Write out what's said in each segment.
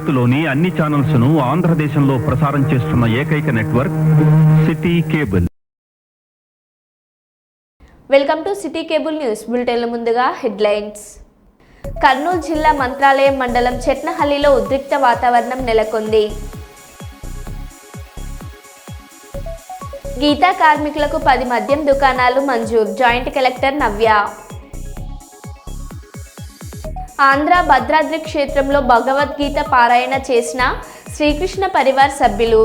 భారత్లోని అన్ని ఛానల్స్ ను ఆంధ్రదేశంలో ప్రసారం చేస్తున్న ఏకైక network city cable. Welcome to city cable news బులెటిన్ల ముందుగా హెడ్లైన్స్. కర్నూలు జిల్లా మంత్రాలయం మండలం చెట్నహల్లిలో ఉద్రిక్త వాతావరణం నెలకొంది. గీతా కార్మికులకు 10 మద్యం దుకాణాలు మంజూరు, జాయింట్ కలెక్టర్ నవ్య. ఆంధ్ర భద్రాద్రి క్షేత్రంలో భగవద్గీత పారాయణ చేసిన శ్రీకృష్ణ పరివార్ సభ్యులు.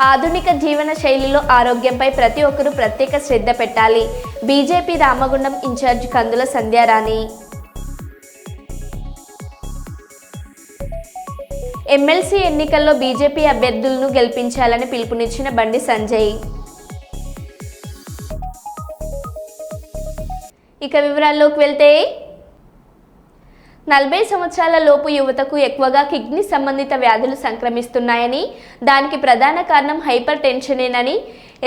ఆధునిక జీవన శైలిలో ఆరోగ్యంపై ప్రతి ఒక్కరూ ప్రత్యేక శ్రద్ధ పెట్టాలి. బీజేపీ రామగుండం ఇన్ఛార్జ్ కందుల సంధ్యారాణి. ఎమ్మెల్సీ ఎన్నికల్లో బీజేపీ అభ్యర్థులను గెలిపించాలని పిలుపునిచ్చిన బండి సంజయ్. ఇక వివరాల్లోకి వెళ్తే 40 సంవత్సరాల లోపు యువతకు ఎక్కువగా కిడ్నీ సంబంధిత వ్యాధులు సంక్రమిస్తున్నాయని, దానికి ప్రధాన కారణం హైపర్ టెన్షనేనని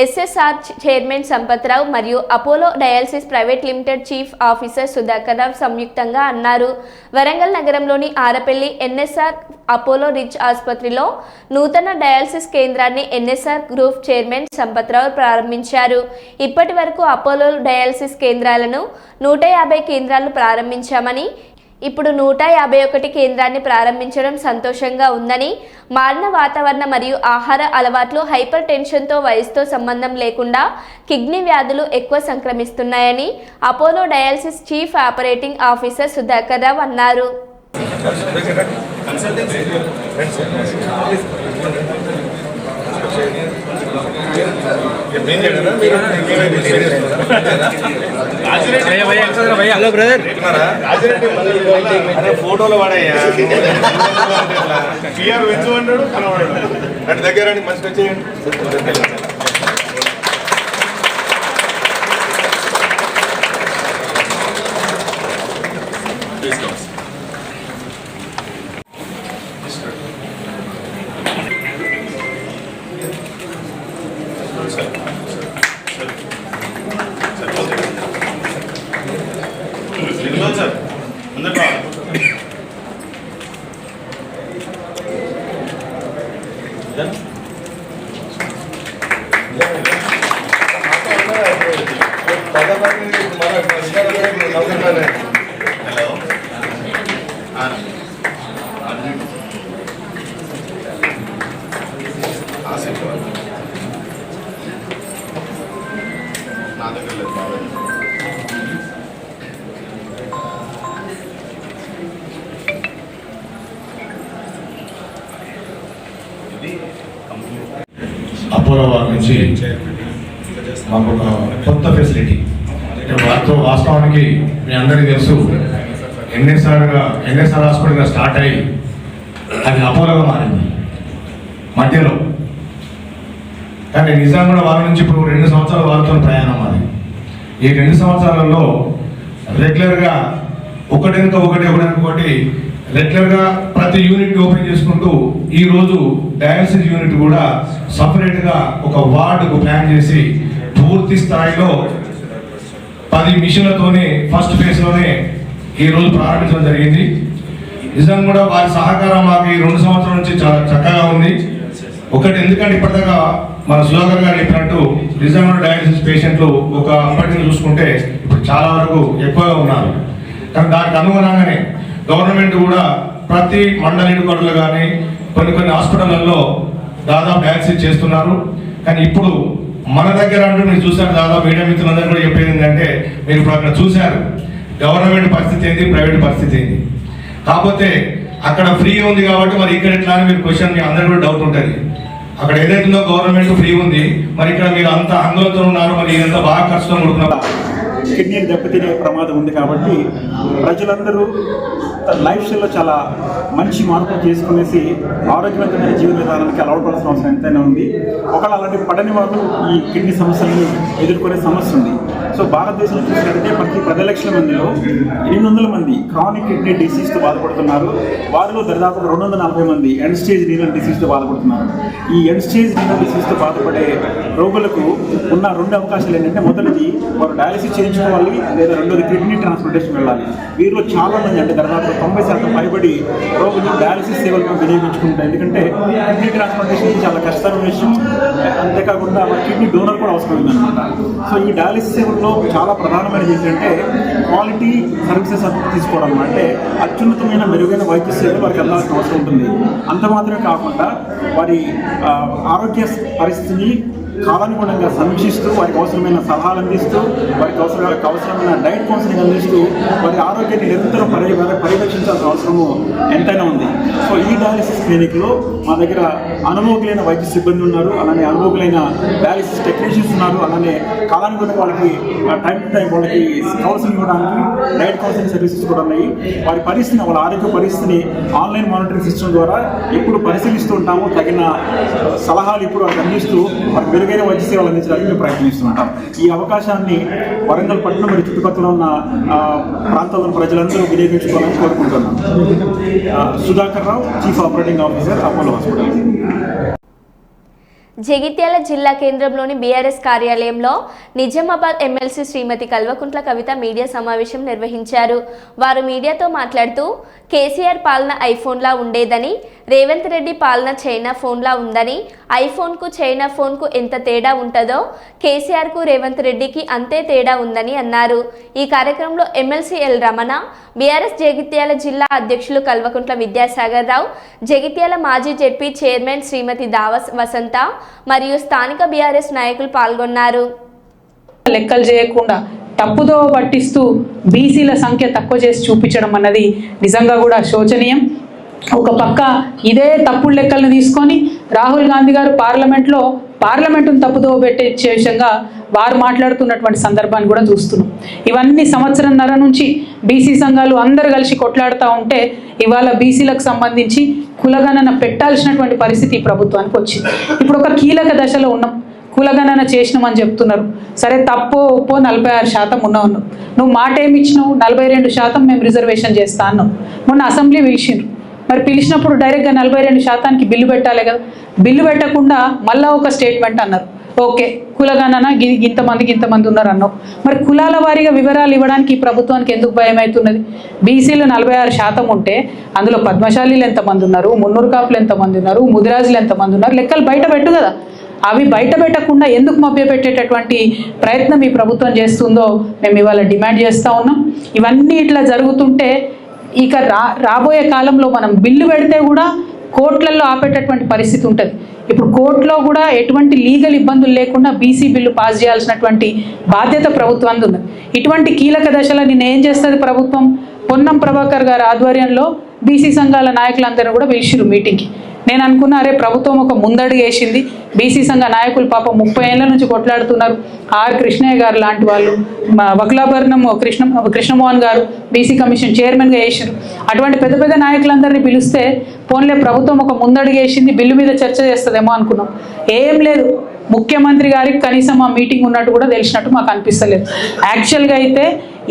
ఎస్ఎస్ఆర్ చైర్మన్ సంపత్రావు మరియు Apollo dialysis private limited chief officer Sudhakar Rao సంయుక్తంగా అన్నారు. వరంగల్ నగరంలోని ఆరపల్లి ఎన్ఎస్ఆర్ అపోలో రిచ్ ఆసుపత్రిలో నూతన డయాలసిస్ కేంద్రాన్ని ఎన్ఎస్ఆర్ గ్రూప్ చైర్మన్ సంపత్రావు ప్రారంభించారు. ఇప్పటి వరకు అపోలో డయాలసిస్ కేంద్రాలను 150 కేంద్రాలు ప్రారంభించామని, ఇప్పుడు 151 కేంద్రాన్ని ప్రారంభించడం సంతోషంగా ఉందని, మారిన వాతావరణం మరియు ఆహార అలవాట్లు, హైపర్ టెన్షన్తో వయసుతో సంబంధం లేకుండా కిడ్నీ వ్యాధులు ఎక్కువ సంక్రమిస్తున్నాయని Apollo dialysis chief operating officer Sudhakar Rao అన్నారు. హలో బ్రదర్, ఫోటోలో వాడయ్యా దగ్గర మంచి వచ్చేయండి. అపోలో వారి నుంచి మాకు ఒక కొత్త ఫెసిలిటీ, వాస్తవానికి మీ అందరికీ తెలుసు, ఎన్ఎస్ఆర్ హాస్పిటల్గా స్టార్ట్ అయ్యి అది అపోలోగా మారింది మధ్యలో. కానీ నిజాం కూడా వాళ్ళ నుంచి ఇప్పుడు 2 సంవత్సరాల వాళ్ళతో ప్రయాణం అది. ఈ 2 సంవత్సరాలలో రెగ్యులర్గా ఒకటి రెగ్యులర్గా ప్రతి యూనిట్ ఓపెన్ చేసుకుంటూ ఈరోజు డయాలసిస్ యూనిట్ కూడా సపరేట్గా ఒక వార్డుకు ప్లాన్ చేసి పూర్తి స్థాయిలో 10 మిషన్లతోనే ఫస్ట్ ఫేజ్లోనే ఈరోజు ప్రారంభించడం జరిగింది. నిజంగా కూడా వారి సహకారం మాకు ఈ 2 సంవత్సరాల నుంచి చాలా చక్కగా ఉంది. ఎందుకంటే ఇప్పటిదాకా మన సుధాకర్ గారు చెప్పినట్టు నిజంగా డయాలసిస్ పేషెంట్లు ఒక అప్పటిని చూసుకుంటే ఇప్పుడు చాలా వరకు ఎక్కువగా ఉన్నారు. కానీ దానికి అనుగుణంగానే గవర్నమెంట్ కూడా ప్రతి మండల హెడ్‌క్వార్టర్లు కానీ కొన్ని హాస్పిటళ్లలో దాదాపు డయాలసిస్ చేస్తున్నారు. కానీ ఇప్పుడు మన దగ్గర అంటూ మీరు చూసారు, దాదాపు మీడియా మిత్రులందరూ కూడా చెప్పేది ఏంటంటే, మీరు ఇప్పుడు అక్కడ చూశారు గవర్నమెంట్ పరిస్థితి ఏంది, ప్రైవేట్ పరిస్థితి ఏంది. కాకపోతే అక్కడ ఫ్రీ ఉంది కాబట్టి మరి ఇక్కడ ఎట్లా అని మీరు క్వశ్చన్, మీ అందరూ కూడా డౌట్ ఉంటుంది. అక్కడ ఏదైతుందో గవర్నమెంట్ ఫ్రీ ఉంది, మరి ఇక్కడ మీరు అంత ఆందోళనతో ఉన్నారు, మరి ఇదంతా బాగా ఖర్చుతో కొడుతున్నారు. కిడ్నీలు దెబ్బతినే ప్రమాదం ఉంది కాబట్టి ప్రజలందరూ లైఫ్ స్టైల్లో చాలా మంచి మార్పులు చేసుకునేసి ఆరోగ్యవంతమైన జీవన విధానానికి అలవాటుపడాల్సిన అవసరం ఎంతైనా ఉంది. ఒకవేళ అలాంటి పడని వాళ్ళు ఈ కిడ్నీ సమస్యలను ఎదుర్కొనే సమస్య ఉంది. సో భారతదేశంలో చూసినట్లయితే ప్రతి 10 లక్షల మందిలో 800 మంది క్రానిక్ కిడ్నీ డిసీజ్తో బాధపడుతున్నారు. వారిలో దాదాపు 240 మంది ఎండ్ స్టేజ్ రీనల్ డిసీజ్తో బాధపడుతున్నారు. ఈ ఎండ్ స్టేజ్ రీనల్ డిసీజ్తో బాధపడే రోగులకు ఉన్న 2 అవకాశాలు ఏంటంటే, మొదటిది వారు డయాలసిస్ చేయించుకోవాలి, లేదా రెండోది కిడ్నీ ట్రాన్స్ప్లాంటేషన్ వెళ్ళాలి. వీరిలో చాలా మంది అంటే దాదాపు 90% పైబడి రోగులు డయాలసిస్ సేవలను వినియోగించుకుంటారు. ఎందుకంటే కిడ్నీ ట్రాన్స్ప్లాంటేషన్ చాలా కష్టమైన విషయం. అంతేకాకుండా వారి కిడ్నీ డోనర్ కూడా అవసరమైందనమాట. సో ఈ డయాలసిస్ సేవల్లో చాలా ప్రధానమైనది ఏంటంటే క్వాలిటీ సర్వీసెస్ తీసుకోవడం. అంటే అత్యున్నతమైన మెరుగైన వైద్య సేవలు వారికి అందాల్సిన అవసరం ఉంటుంది. అంత మాత్రమే కాకుండా వారి ఆరోగ్య పరిస్థితిని కాలానుగుణంగా సమీక్షిస్తూ వారికి అవసరమైన సలహాలు అందిస్తూ వారికి అవసరమైన డైట్ కౌన్సిలింగ్ అందిస్తూ వారి ఆరోగ్యాన్ని నిరంతరం పర్యవేక్షించాల్సిన అవసరము ఎంతైనా ఉంది. సో ఈ డయాలసిస్ క్లినిక్లో మా దగ్గర అనుభవకులైన వైద్య సిబ్బంది ఉన్నారు, అలానే అనుభవకులైన డయాలసిస్ టెక్నీషియన్స్ ఉన్నారు. అలానే కాలానుగుణంగా వాళ్ళకి టైం టు టైం వాళ్ళకి కౌన్సిలింగ్ ఇవ్వడానికి డైట్ కౌన్సిలింగ్ సర్వీసెస్ కూడా ఉన్నాయి. వారి పరిస్థితిని, వాళ్ళ ఆరోగ్య పరిస్థితిని ఆన్లైన్ మానిటరింగ్ సిస్టమ్ ద్వారా ఎప్పుడు పరిశీలిస్తూ ఉంటాము. తగిన సలహాలు ఇప్పుడు వాళ్ళకి అందిస్తూ వారికి మెరుగైన వైద్య సేవలు అందించడానికి మేము ప్రయత్నిస్తుంటాం. ఈ అవకాశాన్ని వరంగల్ పట్టణం మరియు చుట్టుపక్కల ఉన్న ప్రాంతాల ప్రజలందరూ వినియోగించుకోవాలని కోరుకుంటున్నాం. Sudhakar Rao, chief operating officer, Apollo hospital. Jagtial జిల్లా కేంద్రంలోని బీఆర్ఎస్ కార్యాలయంలో నిజామాబాద్ ఎమ్మెల్సీ శ్రీమతి కల్వకుంట్ల కవిత మీడియా సమావేశం నిర్వహించారు. వారు మీడియాతో మాట్లాడుతూ కేసీఆర్ పాలన ఐఫోన్లా ఉండేదని, రేవంత్ రెడ్డి పాలన చైనా ఫోన్లా ఉందని, ఐఫోన్కు చైనా ఫోన్కు ఎంత తేడా ఉంటుందో కేసీఆర్కు రేవంత్ రెడ్డికి అంతే తేడా ఉందని అన్నారు. ఈ కార్యక్రమంలో MLC L Ramana, BRS Jagtial జిల్లా అధ్యక్షులు కల్వకుంట్ల విద్యాసాగర్ రావు, జగిత్యాల మాజీ జెడ్పీ చైర్మన్ శ్రీమతి దావస్ వసంత మరియు స్థానిక బీఆర్ఎస్ నాయకులు పాల్గొన్నారు. లెక్కలు చేయకుండా తప్పుదో పట్టిస్తూ బీసీల సంఖ్య తక్కువ చేసి చూపించడం అన్నది నిజంగా కూడా శోచనీయం. ఒక పక్క ఇదే తప్పుడు లెక్కలను తీసుకొని రాహుల్ గాంధీ గారు పార్లమెంటును తప్పుదో పెట్టే విషయంగా వారు మాట్లాడుతున్నటువంటి సందర్భాన్ని కూడా చూస్తున్నాం. ఇవన్నీ సంవత్సరంన్నర నుంచి బీసీ సంఘాలు అందరూ కలిసి కొట్లాడుతూ ఉంటే ఇవాళ బీసీలకు సంబంధించి కులగణన పెట్టాల్సినటువంటి పరిస్థితి ఈ ప్రభుత్వానికి వచ్చింది. ఇప్పుడు ఒక కీలక దశలో ఉన్నాం. కులగణన చేసినామని చెప్తున్నారు. సరే, తప్పో ఒప్పో 46% ఉన్నావు. నువ్వు మాట ఏమి ఇచ్చినావు? 42% మేము రిజర్వేషన్ చేస్తా అన్నావు. మొన్న అసెంబ్లీ పిలిచిండ్రు. మరి పిలిచినప్పుడు డైరెక్ట్గా 42% బిల్లు పెట్టాలి కదా. బిల్లు పెట్టకుండా మళ్ళా ఒక స్టేట్మెంట్ అన్నారు. ఓకే, కులగణన ఇంతమంది ఉన్నారు అన్నావు. మరి కులాల వారీగా వివరాలు ఇవ్వడానికి ఈ ప్రభుత్వానికి ఎందుకు భయం అవుతున్నది? బీసీలు 46% ఉంటే అందులో పద్మశాలీలు ఎంతమంది ఉన్నారు, మున్నూరు కాపులు ఎంతమంది ఉన్నారు, ముదిరాజులు ఎంతమంది ఉన్నారు, లెక్కలు బయట పెట్టు కదా. అవి బయట పెట్టకుండా ఎందుకు మభ్యపెట్టేటటువంటి ప్రయత్నం ఈ ప్రభుత్వం చేస్తుందో మేము ఇవాళ డిమాండ్ చేస్తూ ఉన్నాం. ఇవన్నీ ఇట్లా జరుగుతుంటే ఇక రాబోయే కాలంలో మనం బిల్లు పెడితే కూడా కోర్టులలో ఆపేటటువంటి పరిస్థితి ఉంటుంది. ఇప్పుడు కోర్టులో కూడా ఎటువంటి లీగల్ ఇబ్బందులు లేకుండా బీసీ బిల్లు పాస్ చేయాల్సినటువంటి బాధ్యత ప్రభుత్వానికి ఉంది. ఇటువంటి కీలక దశలో నిన్న ఏం చేస్తుంది ప్రభుత్వం? పొన్నం ప్రభాకర్ గారి ఆధ్వర్యంలో బీసీ సంఘాల నాయకులందరూ కూడా పిలిచిరు మీటింగ్కి. నేను అనుకున్నా, అరే ప్రభుత్వం ఒక ముందడుగు వేసింది. బీసీ సంఘ నాయకులు పాపం 30 ఏళ్ల నుంచి కొట్లాడుతున్నారు. ఆర్ కృష్ణయ్య గారు లాంటి వాళ్ళు, వక్లాభరణం కృష్ణమోహన్ గారు బీసీ కమిషన్ చైర్మన్గా వేసారు. అటువంటి పెద్ద పెద్ద నాయకులందరినీ పిలిస్తే పోన్లే ప్రభుత్వం ఒక ముందడుగు వేసింది, బిల్లు మీద చర్చ చేస్తుందేమో అనుకున్నాం. ఏం లేదు. ముఖ్యమంత్రి గారికి కనీసం ఆ మీటింగ్ ఉన్నట్టు కూడా తెలిసినట్టు మాకు అనిపిస్తలేదు. యాక్చువల్గా అయితే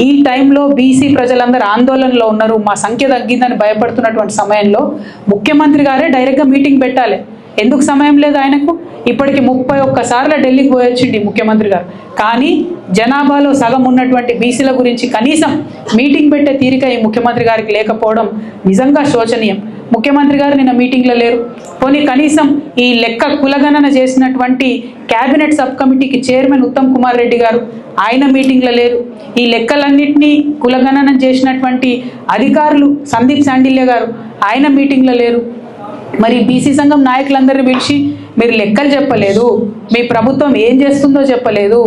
ఈ టైంలో బీసీ ప్రజలందరూ ఆందోళనలో ఉన్నారు, మా సంఖ్య తగ్గిందని భయపడుతున్నటువంటి సమయంలో ముఖ్యమంత్రి గారే డైరెక్ట్గా మీటింగ్ పెట్టాలి. ఎందుకు సమయం లేదు ఆయనకు? ఇప్పటికి 31 సార్లు ఢిల్లీకి పోయొచ్చింది ముఖ్యమంత్రి గారు. కానీ జనాభాలో సగం ఉన్నటువంటి బీసీల గురించి కనీసం మీటింగ్ పెట్టే తీరిక ఈ ముఖ్యమంత్రి గారికి లేకపోవడం నిజంగా శోచనీయం. ముఖ్యమంత్రి గారు నిన్న మీటింగ్లో లేరు. పోనీ కనీసం ఈ లెక్క కులగణన చేసినటువంటి క్యాబినెట్ సబ్ కమిటీకి చైర్మన్ ఉత్తమ్ కుమార్ రెడ్డి గారు, ఆయన మీటింగ్లో లేరు. ఈ లెక్కలన్నింటినీ కులగణన చేసినటువంటి అధికారులు సందీప్ శాండిల్య గారు, ఆయన మీటింగ్లో లేరు. మరి బీసీ సంఘం నాయకులందరినీ పిలిచి మీరు లెక్కలు చెప్పలేదు, మీ ప్రభుత్వం ఏం చేస్తుందో చెప్పలేదు,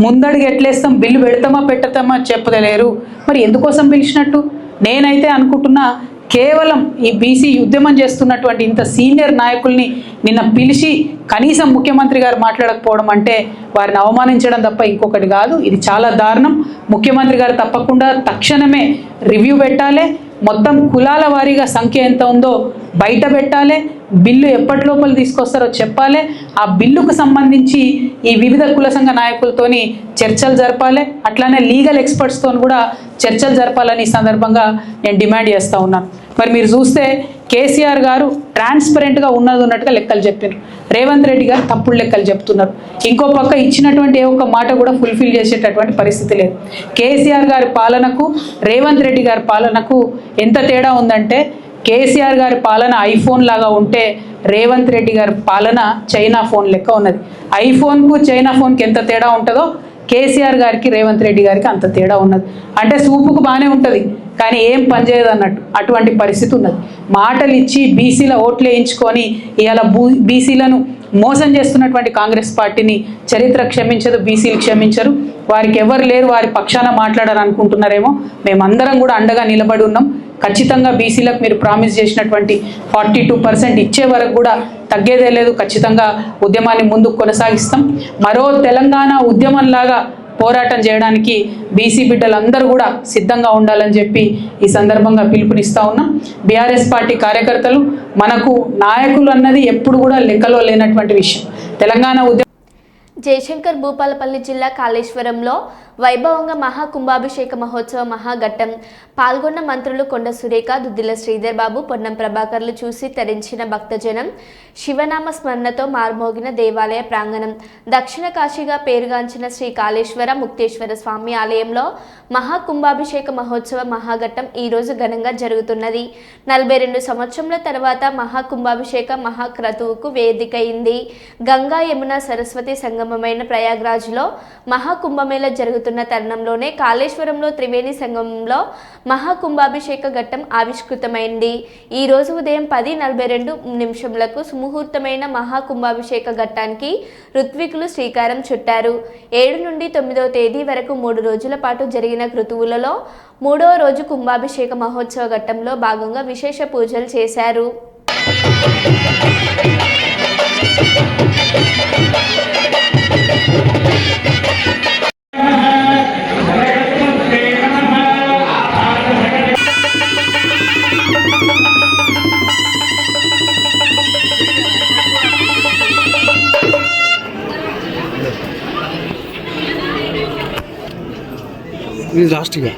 ముందడుగు ఎట్లేస్తాం, బిల్లు పెడతామా పెట్టతామా చెప్పలేరు. మరి ఎందుకోసం పిలిచినట్టు? నేనైతే అనుకుంటున్నా, కేవలం ఈ బీసీ ఉద్యమం చేస్తున్నటువంటి ఇంత సీనియర్ నాయకుల్ని నిన్న పిలిచి కనీసం ముఖ్యమంత్రి గారు మాట్లాడకపోవడం అంటే వారిని అవమానించడం తప్ప ఇంకొకటి కాదు. ఇది చాలా దారుణం. ముఖ్యమంత్రి గారు తప్పకుండా తక్షణమే రివ్యూ పెట్టాలి. మొత్తం కులాల వారీగా సంఖ్య ఎంత ఉందో బయట పెట్టాలి, బిల్లు ఎప్పటి లోపల తీసుకొస్తారో చెప్పాలి, ఆ బిల్లుకు సంబంధించి ఈ వివిధ కుల సంఘ నాయకులతోని చర్చలు జరపాలి, అట్లానే లీగల్ ఎక్స్పర్ట్స్తో కూడా చర్చలు జరపాలని ఈ సందర్భంగా నేను డిమాండ్ చేస్తూ ఉన్నాను. మరి మీరు చూస్తే కేసీఆర్ గారు ట్రాన్స్పరెంట్గా ఉన్నట్టుగా లెక్కలు చెప్పారు, రేవంత్ రెడ్డి గారు తప్పుడు లెక్కలు చెప్తున్నారు. ఇంకో పక్క ఇచ్చినటువంటి ఏ ఒక్క మాట కూడా ఫుల్ఫిల్ చేసేటటువంటి పరిస్థితి లేదు. కేసీఆర్ గారి పాలనకు రేవంత్ రెడ్డి గారి పాలనకు ఎంత తేడా ఉందంటే, కేసీఆర్ గారి పాలన ఐఫోన్ లాగా ఉంటే రేవంత్ రెడ్డి గారి పాలన చైనా ఫోన్ లెక్క ఉన్నది. ఐఫోన్కు చైనా ఫోన్కి ఎంత తేడా ఉంటుందో కేసీఆర్ గారికి రేవంత్ రెడ్డి గారికి అంత తేడా ఉన్నది. అంటే సూపుకు బాగానే ఉంటుంది కానీ ఏం పనిచేయదు అన్నట్టు అటువంటి పరిస్థితి ఉన్నది. మాటలు ఇచ్చి బీసీల ఓట్లు వేయించుకొని ఇవాళ బీసీలను మోసం చేస్తున్నటువంటి కాంగ్రెస్ పార్టీని చరిత్ర క్షమించదు, బీసీలు క్షమించరు. వారికి ఎవరు లేరు, వారి పక్షాన మాట్లాడాలని అనుకుంటున్నారేమో. మేమందరం కూడా అండగా నిలబడి ఉన్నాం. ఖచ్చితంగా బీసీలకు మీరు ప్రామిస్ చేసినటువంటి 42% ఇచ్చే వరకు కూడా తగ్గేదే లేదు. ఖచ్చితంగా ఉద్యమాన్ని ముందుకు కొనసాగిస్తాం. మరో తెలంగాణ ఉద్యమంలాగా పోరాటం చేయడానికి బీసీ బిడ్డలందరూ కూడా సిద్ధంగా ఉండాలని చెప్పి ఈ సందర్భంగా పిలుపునిస్తూ ఉన్నాం. బీఆర్ఎస్ పార్టీ కార్యకర్తలు మనకు నాయకులు అన్నది ఎప్పుడు కూడా లెక్కలో లేనటువంటి విషయం. తెలంగాణ ఉద్యమం జయశంకర్ భూపాలపల్లి జిల్లా కాళేశ్వరంలో వైభవంగా మహాకుంభాభిషేక మహోత్సవ మహాఘట్టం పాల్గొన్న మంత్రులు కొండ సురేఖ, దుద్దిల శ్రీధర్ బాబు, పొన్నం ప్రభాకర్లు చూసి తరించిన భక్తజనం, శివనామ స్మరణతో మార్మోగిన దేవాలయ ప్రాంగణం. దక్షిణ కాశీగా పేరుగాంచిన శ్రీ కాళేశ్వర ముక్తేశ్వర స్వామి ఆలయంలో మహాకుంభాభిషేక మహోత్సవ మహాఘట్టం ఈరోజు ఘనంగా జరుగుతున్నది. 42 సంవత్సరముల తర్వాత మహాకుంభాభిషేక మహాక్రతువుకు వేదికైంది. గంగా యమున సరస్వతి సంగమమైన ప్రయాగ్రాజ్లో మహాకుంభమేళ జరుగుతున్న తరుణంలోనే కాళేశ్వరంలో త్రివేణి సంగమంలో మహాకుంభాభిషేక ఘట్టం ఆవిష్కృతమైంది. ఈ రోజు ఉదయం 10:42 సుముహూర్తమైన మహాకుంభాభిషేక ఘట్టానికి ఋత్వికులు శ్రీకారం చుట్టారు. 7 నుండి 9వ తేదీ వరకు 3 రోజుల పాటు జరిగిన క్రతువులలో 3వ రోజు కుంభాభిషేక మహోత్సవ ఘట్టంలో భాగంగా విశేష పూజలు చేశారు. ఇది లాస్ట్గా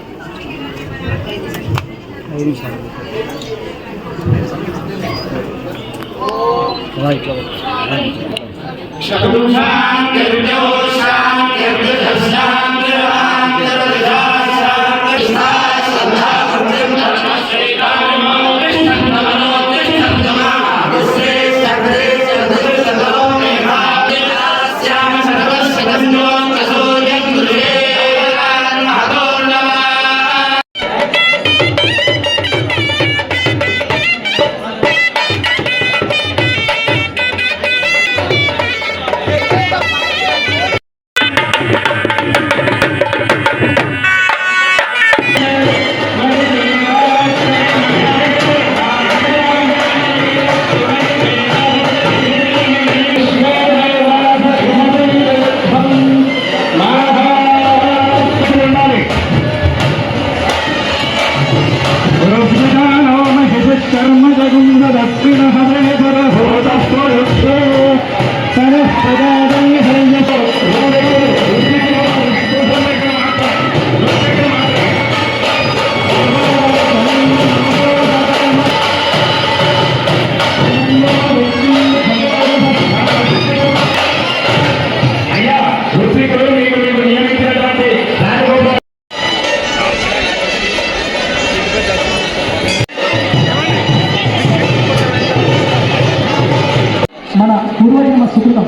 మన పూర్వజన్మ సుకృతం.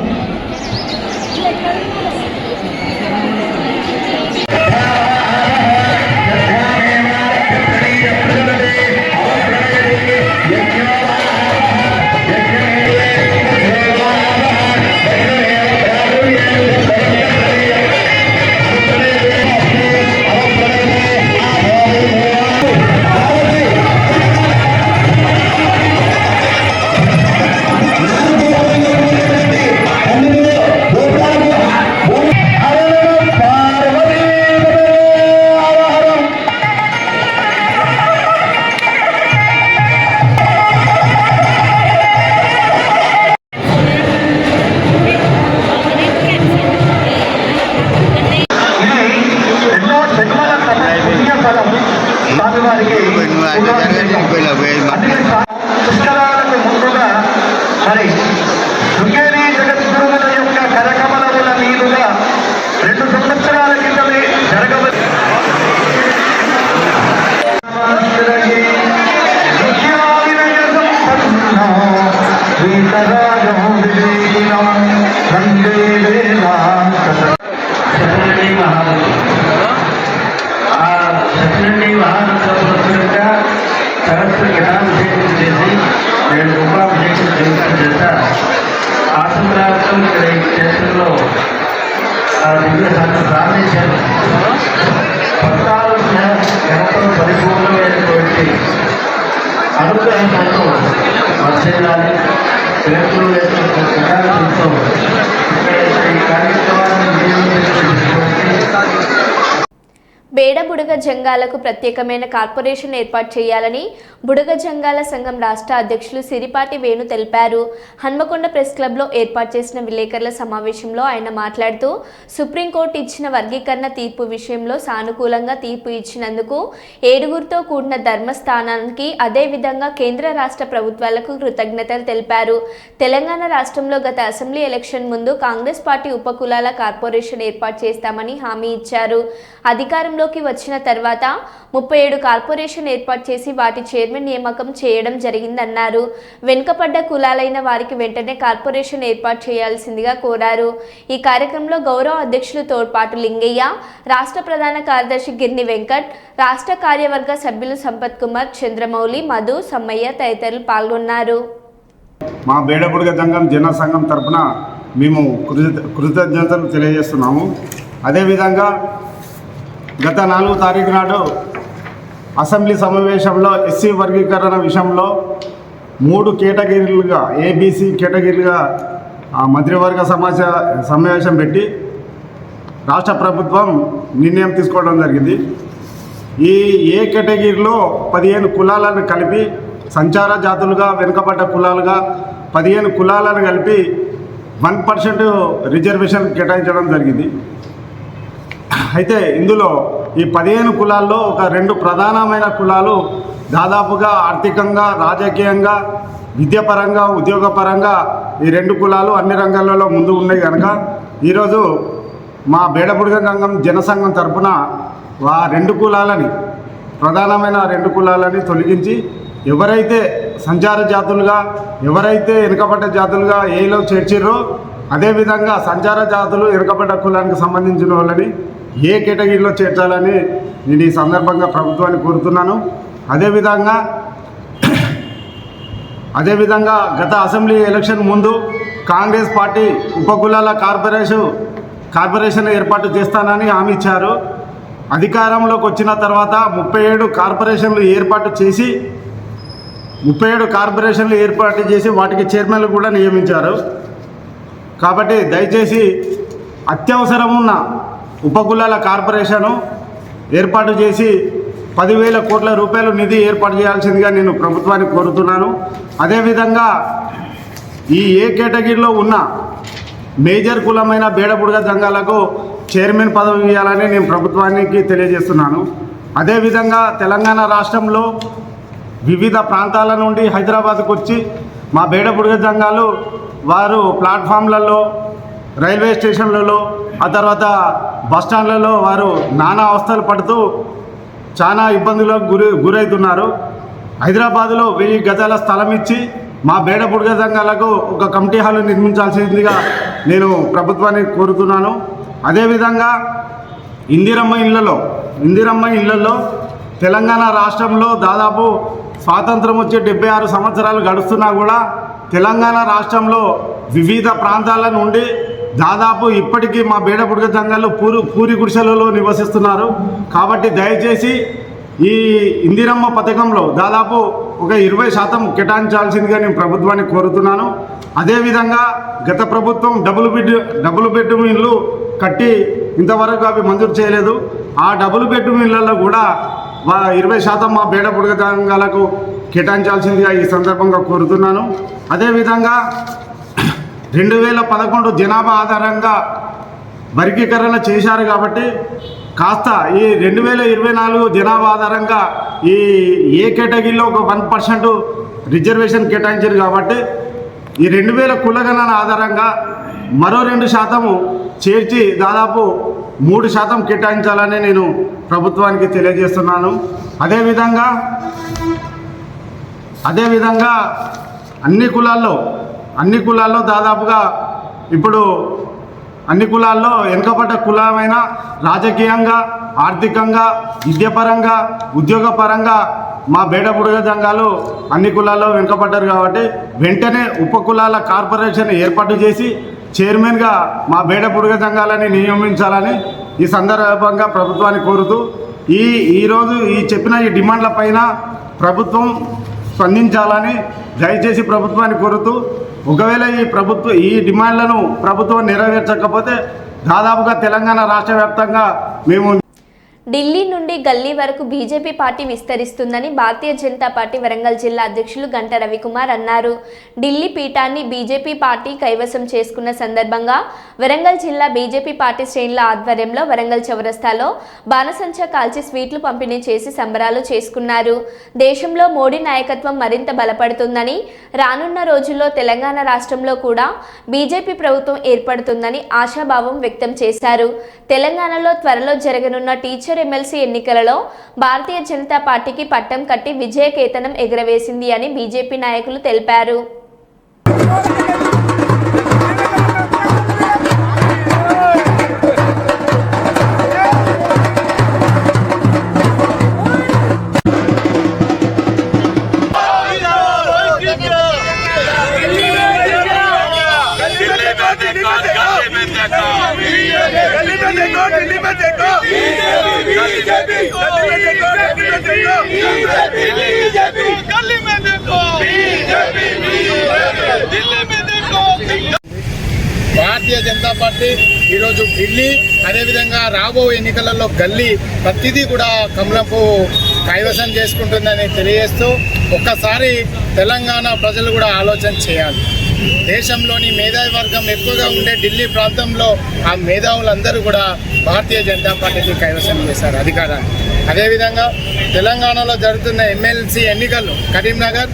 Amen. సంవత్సరంలో ప్రారంభించారు. భక్తాలు జనతో పరిపూర్ణమైనటువంటి అనుగ్రహంతో వర్షాలి పిల్లలు వేసుకుంటూ ఈ కార్యక్రమాన్ని బేడ బుడగ జంగాలకు ప్రత్యేకమైన కార్పొరేషన్ ఏర్పాటు చేయాలని బుడగ జంగాల సంఘం రాష్ట్ర అధ్యక్షులు సిరిపాటి వేణు తెలిపారు. హన్మకొండ ప్రెస్ క్లబ్లో ఏర్పాటు చేసిన విలేకరుల సమావేశంలో ఆయన మాట్లాడుతూ సుప్రీంకోర్టు ఇచ్చిన వర్గీకరణ తీర్పు విషయంలో సానుకూలంగా తీర్పు ఇచ్చినందుకు 7గురితో కూడిన ధర్మస్థానానికి అదేవిధంగా కేంద్ర రాష్ట్ర ప్రభుత్వాలకు కృతజ్ఞతలు తెలిపారు. తెలంగాణ రాష్ట్రంలో గత అసెంబ్లీ ఎలక్షన్ ముందు కాంగ్రెస్ పార్టీ ఉపకులాల కార్పొరేషన్ ఏర్పాటు చేస్తామని హామీ ఇచ్చారు. అధికారంలోకి వచ్చిన తర్వాత 37 కార్పొరేషన్ ఏర్పాటు చేసి వాటి చైర్మన్ నియామకం చేయడం జరిగిందన్నారు. వెనుకబడ్డ కులాలైన వారికి వెంటనే కార్పొరేషన్ ఏర్పాటు చేయాల్సిందిగా కోరారు. ఈ కార్యక్రమంలో గౌరవ అధ్యక్షులు తోడ్పాటు లింగయ్య, రాష్ట్ర ప్రధాన కార్యదర్శి గిర్ని వెంకట్, రాష్ట్ర కార్యవర్గ సభ్యులు సంపత్ కుమార్, చంద్రమౌళి, మధు, సమ్మయ్య తదితరులు పాల్గొన్నారు. మా బేడబుడగ సంఘం జన సంఘం తరఫున మేము కృతజ్ఞతలు తెలియజేస్తున్నాము. అదేవిధంగా గత 4వ తారీఖు నాడు అసెంబ్లీ సమావేశంలో ఎస్సీ వర్గీకరణ విషయంలో 3 కేటగిరీలుగా ఏబీసీ కేటగిరీలుగా మంత్రివర్గ సమావేశం పెట్టి రాష్ట్ర ప్రభుత్వం నిర్ణయం తీసుకోవడం జరిగింది. ఈ ఏ కేటగిరీలో 15 కులాలను కలిపి సంచార జాతులుగా వెనుకబడ్డ కులాలుగా 15 కులాలను కలిపి 1% రిజర్వేషన్ కేటాయించడం జరిగింది. అయితే ఇందులో ఈ 15 కులాల్లో ఒక 2 ప్రధానమైన కులాలు దాదాపుగా ఆర్థికంగా, రాజకీయంగా, విద్యాపరంగా, ఉద్యోగపరంగా ఈ 2 కులాలు అన్ని రంగాలలో ముందు ఉన్నాయి కనుక ఈరోజు మా బేడబుడగ సంఘం జనసంఘం తరఫున ఆ 2 కులాలని ప్రధానమైన 2 కులాలని తొలగించి ఎవరైతే సంచార జాతులుగా, ఎవరైతే వెనుకబడ్డ జాతులుగా ఏలో చేర్చిర్రో అదేవిధంగా సంచార జాతులు వెనుకబడ్డ కులానికి సంబంధించిన వాళ్ళని ఏ కేటగిరీలో చేర్చాలని నేను ఈ సందర్భంగా ప్రభుత్వాన్ని కోరుతున్నాను. అదేవిధంగా గత అసెంబ్లీ ఎలక్షన్ ముందు కాంగ్రెస్ పార్టీ ఉపకులాల కార్పొరేషన్ ఏర్పాటు చేస్తానని హామీ ఇచ్చారు. అధికారంలోకి వచ్చిన తర్వాత 37 కార్పొరేషన్లు ఏర్పాటు చేసి వాటికి చైర్మన్లు కూడా నియమించారు. కాబట్టి దయచేసి అత్యవసరం ఉన్న ఉపకులాల కార్పొరేషను ఏర్పాటు చేసి 10,000 కోట్ల రూపాయలు నిధి ఏర్పాటు చేయాల్సిందిగా నేను ప్రభుత్వాన్ని కోరుతున్నాను. అదేవిధంగా ఈ ఏ కేటగిరీలో ఉన్న మేజర్ కులమైన బేడబుడగ సంఘాలకు చైర్మన్ పదవి ఇవ్వాలని నేను ప్రభుత్వానికి తెలియజేస్తున్నాను. అదేవిధంగా తెలంగాణ రాష్ట్రంలో వివిధ ప్రాంతాల నుండి హైదరాబాద్కు వచ్చి మా బేడబుడగ సంఘాలు వారు ప్లాట్ఫామ్లలో, రైల్వే స్టేషన్లలో, ఆ తర్వాత బస్టాండ్లలో వారు నానా అవస్థలు పడుతూ చాలా ఇబ్బందులకు గురవుతున్నారు. హైదరాబాదులో 1000 గజాల స్థలం ఇచ్చి మా బేడబుడగ సంఘాలకు ఒక కమిటీ హాల్ నిర్మించాల్సిందిగా నేను ప్రభుత్వాన్ని కోరుతున్నాను. అదేవిధంగా ఇందిరమ్మ ఇళ్లలో తెలంగాణ రాష్ట్రంలో దాదాపు స్వాతంత్రం వచ్చి 76 సంవత్సరాలు గడుస్తున్నా కూడా తెలంగాణ రాష్ట్రంలో వివిధ ప్రాంతాల నుండి దాదాపు ఇప్పటికీ మా బేడబుడగ సంఘాలు పూరి గుడిసెలలో నివసిస్తున్నారు. కాబట్టి దయచేసి ఈ ఇందిరమ్మ పథకంలో దాదాపు ఒక 20% కేటాయించాల్సిందిగా నేను ప్రభుత్వాన్ని కోరుతున్నాను. అదేవిధంగా గత ప్రభుత్వం డబుల్ బెడ్రూమ్ ఇళ్ళు కట్టి ఇంతవరకు అవి మంజూరు చేయలేదు. ఆ డబుల్ బెడ్రూమ్ ఇళ్లలో కూడా 20% మా బేడబుడగ సంఘాలకు కేటాయించాల్సిందిగా ఈ సందర్భంగా కోరుతున్నాను. అదేవిధంగా 2011 జనాభా ఆధారంగా వర్గీకరణ చేశారు కాబట్టి కాస్త ఈ 2024 జనాభా ఆధారంగా ఈ ఏ కేటగిరీలో ఒక 1% రిజర్వేషన్ కేటాయించారు కాబట్టి ఈ 2000 కులగణన ఆధారంగా మరో 2% చేర్చి దాదాపు 3% కేటాయించాలని నేను ప్రభుత్వానికి తెలియజేస్తున్నాను. అదేవిధంగా అన్ని కులాల్లో దాదాపుగా ఇప్పుడు అన్ని కులాల్లో వెనుకబడ్డ కులమైన రాజకీయంగా, ఆర్థికంగా, విద్యాపరంగా, ఉద్యోగపరంగా మా బేడబుడగ సంఘాలు అన్ని కులాల్లో వెనుకబడ్డారు కాబట్టి వెంటనే ఉపకులాల కార్పొరేషన్ ఏర్పాటు చేసి చైర్మన్గా మా బేడ పురుగ సంఘాలని నియమించాలని ఈ సందర్భంగా ప్రభుత్వాన్ని కోరుతూ ఈరోజు చెప్పిన ఈ డిమాండ్ల పైన ప్రభుత్వం స్పందించాలని దయచేసి ప్రభుత్వాన్ని కోరుతూ, ఒకవేళ ఈ డిమాండ్లను ప్రభుత్వం నెరవేర్చకపోతే దాదాపుగా తెలంగాణ రాష్ట్ర వ్యాప్తంగా మేము ఢిల్లీ నుండి గల్లీ వరకు BJP party విస్తరిస్తుందని Bharatiya Janata party Warangal జిల్లా అధ్యక్షులు గంట రవికుమార్ అన్నారు. ఢిల్లీ పీఠాన్ని బీజేపీ పార్టీ కైవసం చేసుకున్న సందర్భంగా వరంగల్ జిల్లా బీజేపీ పార్టీ శ్రేణుల ఆధ్వర్యంలో వరంగల్ చౌరస్తాలో బాణసంచా కాల్చి స్వీట్లు పంపిణీ చేసి సంబరాలు చేసుకున్నారు. దేశంలో మోడీ నాయకత్వం మరింత బలపడుతుందని, రానున్న రోజుల్లో తెలంగాణ రాష్ట్రంలో కూడా బీజేపీ ప్రభుత్వం ఏర్పడుతుందని ఆశాభావం వ్యక్తం చేశారు. తెలంగాణలో త్వరలో జరగనున్న టీచర్ ఎమ్మెల్సీ ఎన్నికలలో భారతీయ జనతా పార్టీకి పట్టం కట్టి విజయకేతనం ఎగురవేసింది అని బీజేపీ నాయకులు తెలిపారు. భారతీయ జనతా పార్టీ ఈరోజు ఢిల్లీ, అదేవిధంగా రాబోయే ఎన్నికలలో గల్లీ ప్రతిదీ కూడా కమలంపు కైవసం చేసుకుంటుందని తెలియజేస్తూ, ఒక్కసారి తెలంగాణ ప్రజలు కూడా ఆలోచన చేయాలి. దేశంలోని మేధావి వర్గం ఎక్కువగా ఉండే ఢిల్లీ ప్రాంతంలో ఆ మేధావులందరూ కూడా భారతీయ జనతా పార్టీకి కైవసం చేశారు అధికారాన్ని. అదేవిధంగా తెలంగాణలో జరుగుతున్న ఎమ్మెల్సీ ఎన్నికల్లో కరీంనగర్,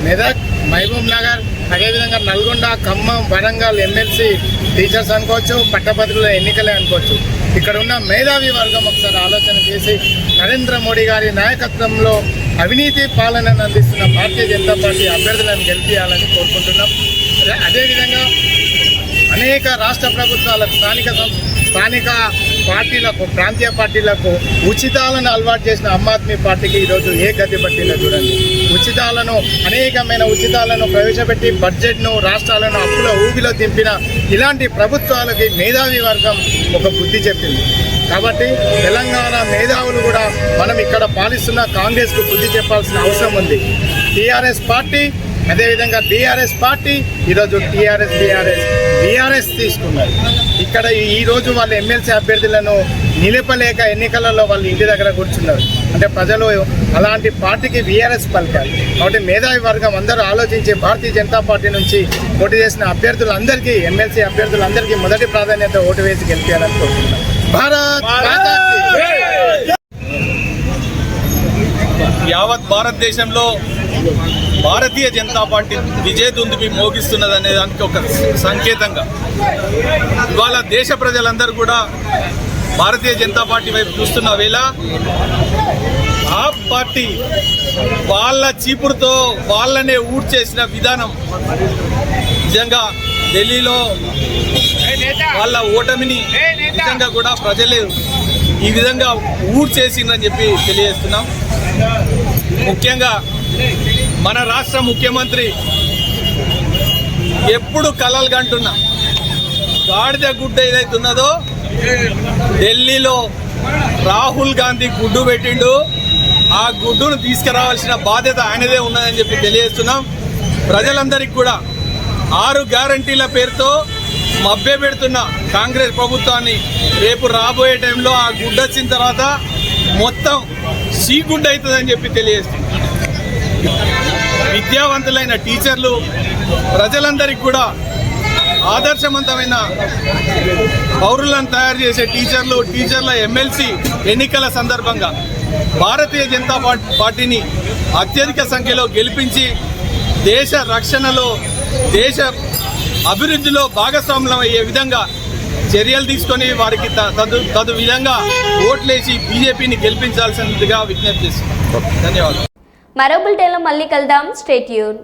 మెదక్, మహబూబ్ నగర్, అదేవిధంగా నల్గొండ, ఖమ్మం, వరంగల్ ఎమ్మెల్సీ టీచర్స్ అనుకోవచ్చు, పట్టభద్రుల ఎన్నికలే అనుకోవచ్చు. ఇక్కడ ఉన్న మేధావి వర్గం ఒకసారి ఆలోచన చేసి నరేంద్ర మోడీ గారి నాయకత్వంలో అవినీతి పాలనను అందిస్తున్న భారతీయ జనతా పార్టీ అభ్యర్థులను గెలిపించాలని కోరుకుంటున్నాం. అదేవిధంగా అనేక రాష్ట్ర ప్రభుత్వాలకు, స్థానిక పార్టీలకు, ప్రాంతీయ పార్టీలకు ఉచితాలను అలవాటు చేసిన ఆమ్ ఆద్మీ పార్టీకి ఈరోజు ఏ గతి పట్టిందో చూడండి. అనేకమైన ఉచితాలను ప్రవేశపెట్టి బడ్జెట్ను, రాష్ట్రాలను అప్పుల ఊబిలో దింపిన ఇలాంటి ప్రభుత్వాలకి మేధావి వర్గం ఒక బుద్ధి చెప్పింది. కాబట్టి తెలంగాణ మేధావులు కూడా మనం ఇక్కడ పాలిస్తున్న కాంగ్రెస్కు బుద్ధి చెప్పాల్సిన అవసరం ఉంది. టీఆర్ఎస్ పార్టీ, అదేవిధంగా బీఆర్ఎస్ పార్టీ ఈరోజు బీఆర్ఎస్ తీసుకున్నారు. ఇక్కడ ఈరోజు వాళ్ళ ఎమ్మెల్సీ అభ్యర్థులను నిలపలేక ఎన్నికలలో వాళ్ళు ఇంటి దగ్గర కూర్చున్నారు. అంటే ప్రజలు అలాంటి పార్టీకి బీఆర్ఎస్ పలికారు. కాబట్టి మేధావి వర్గం అందరూ ఆలోచించి భారతీయ జనతా పార్టీ నుంచి పోటీ చేసిన అభ్యర్థులందరికీ, ఎమ్మెల్సీ అభ్యర్థులందరికీ మొదటి ప్రాధాన్యత ఓటు వేసి గెలిపించాలని కోరుకుంటున్నారు. యావత్ భారతదేశంలో భారతీయ జనతా పార్టీ విజయదుందుబి మోగిస్తున్నదనే దానికి ఒక సంకేతంగా ఇవాళ దేశ ప్రజలందరూ కూడా భారతీయ జనతా పార్టీ వైపు చూస్తున్న వేళ ఆ పార్టీ వాళ్ళ చీపురుతో వాళ్ళనే ఊడ్చేసిన విధానం నిజంగా ఢిల్లీలో వాళ్ళ ఓటమిని నిజంగా కూడా ప్రజలే ఈ విధంగా ఊడ్చేసిందని చెప్పి తెలియజేస్తున్నాం. ముఖ్యంగా మన రాష్ట్ర ముఖ్యమంత్రి ఎప్పుడు కలలు కంటున్నా గాడిద గుడ్డ ఏదైతున్నదో ఢిల్లీలో రాహుల్ గాంధీ గుడ్డు పెట్టిండు. ఆ గుడ్డును తీసుకురావాల్సిన బాధ్యత ఆయనదే ఉన్నదని చెప్పి తెలియజేస్తున్నాం. ప్రజలందరికీ కూడా 6 గ్యారంటీల పేరుతో మభ్య పెడుతున్న కాంగ్రెస్ ప్రభుత్వాన్ని రేపు రాబోయే టైంలో ఆ గుడ్డ వచ్చిన తర్వాత మొత్తం సీగుడ్డ అవుతుందని చెప్పి తెలియజేస్తుంది. విద్యావంతులైన టీచర్లు, ప్రజలందరికీ కూడా ఆదర్శవంతమైన పౌరులను తయారు చేసే టీచర్ల ఎమ్మెల్సీ ఎన్నికల సందర్భంగా భారతీయ జనతా పార్టీని అత్యధిక సంఖ్యలో గెలిపించి దేశ రక్షణలో, దేశ అభివృద్ధిలో భాగస్వాములం అయ్యే విధంగా చర్యలు తీసుకొని వారికి తదు విధంగా ఓట్లేసి బీజేపీని గెలిపించాల్సిందిగా విజ్ఞప్తి చేస్తున్నాం. ధన్యవాదాలు. మరో బులెటిన్లో మళ్ళీ కలుద్దాం. Stay tune.